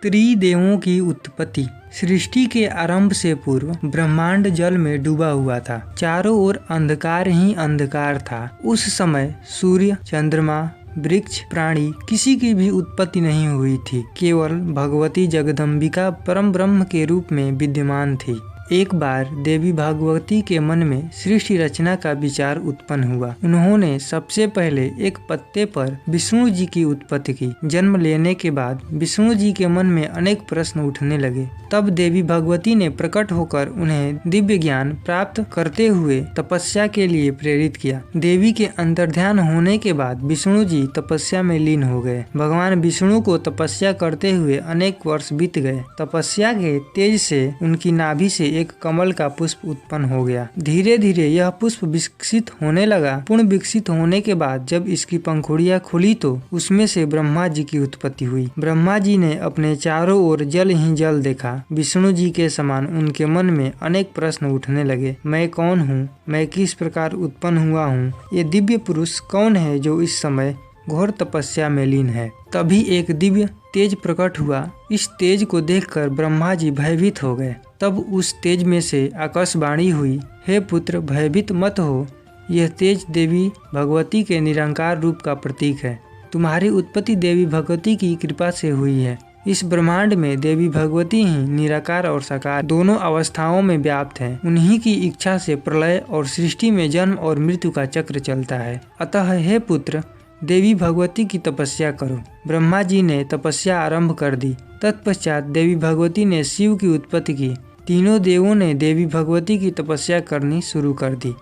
त्रिदेवों की उत्पत्ति। सृष्टि के आरंभ से पूर्व ब्रह्मांड जल में डूबा हुआ था। चारों ओर अंधकार ही अंधकार था। उस समय सूर्य, चंद्रमा, वृक्ष, प्राणी किसी की भी उत्पत्ति नहीं हुई थी। केवल भगवती जगदम्बिका परम ब्रह्म के रूप में विद्यमान थी। एक बार देवी भगवती के मन में सृष्टि रचना का विचार उत्पन्न हुआ। उन्होंने सबसे पहले एक पत्ते पर विष्णु जी की उत्पत्ति की। जन्म लेने के बाद विष्णु जी के मन में अनेक प्रश्न उठने लगे। तब देवी भगवती ने प्रकट होकर उन्हें दिव्य ज्ञान प्राप्त करते हुए तपस्या के लिए प्रेरित किया। देवी के अंतर्ध्यान होने के बाद विष्णु जी तपस्या में लीन हो गए। भगवान विष्णु को तपस्या करते हुए अनेक वर्ष बीत गए। तपस्या के तेज से उनकी नाभि से एक कमल का पुष्प उत्पन्न हो गया। धीरे धीरे यह पुष्प विकसित होने लगा। पूर्ण विकसित होने के बाद जब इसकी पंखुड़ियां खुली तो उसमें से ब्रह्मा जी की उत्पत्ति हुई। ब्रह्मा जी ने अपने चारों ओर जल ही जल देखा। विष्णु जी के समान उनके मन में अनेक प्रश्न उठने लगे। मैं कौन हूँ? मैं किस प्रकार उत्पन्न हुआ हूँ? ये दिव्य पुरुष कौन है जो इस समय घोर तपस्या में लीन है? तभी एक दिव्य तेज प्रकट हुआ। इस तेज को देखकर ब्रह्मा जी भयभीत हो गए। तब उस तेज में से आकाशवाणी हुई, हे पुत्र, भयभीत मत हो। यह तेज देवी भगवती के निरंकार रूप का प्रतीक है। तुम्हारी उत्पत्ति देवी भगवती की कृपा से हुई है। इस ब्रह्मांड में देवी भगवती ही निराकार और साकार दोनों अवस्थाओं में व्याप्त हैं। उन्हीं की इच्छा से प्रलय और सृष्टि में जन्म और मृत्यु का चक्र चलता है। अतः हे पुत्र, देवी भगवती की तपस्या करो। ब्रह्मा जी ने तपस्या आरंभ कर दी। तत्पश्चात देवी भगवती ने शिव की उत्पत्ति की। तीनों देवों ने देवी भगवती की तपस्या करनी शुरू कर दी।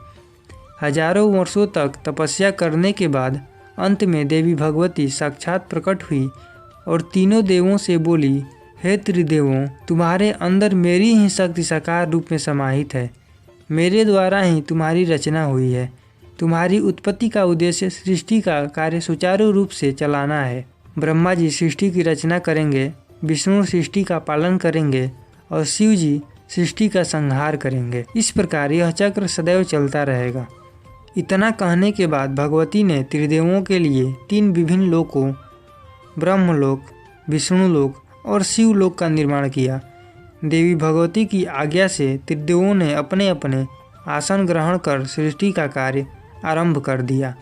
हजारों वर्षों तक तपस्या करने के बाद अंत में देवी भगवती साक्षात प्रकट हुई और तीनों देवों से बोली, हे त्रिदेवों, तुम्हारे अंदर मेरी ही शक्ति साकार रूप में समाहित है। मेरे द्वारा ही तुम्हारी रचना हुई है। तुम्हारी उत्पत्ति का उद्देश्य सृष्टि का कार्य सुचारू रूप से चलाना है। ब्रह्मा जी सृष्टि की रचना करेंगे, विष्णु सृष्टि का पालन करेंगे और शिव जी सृष्टि का संहार करेंगे। इस प्रकार यह चक्र सदैव चलता रहेगा। इतना कहने के बाद भगवती ने त्रिदेवों के लिए 3 विभिन्न लोकों, ब्रह्मलोक, विष्णुलोक और शिवलोक का निर्माण किया। देवी भगवती की आज्ञा से त्रिदेवों ने अपने अपने आसन ग्रहण कर सृष्टि का कार्य आरंभ कर दिया।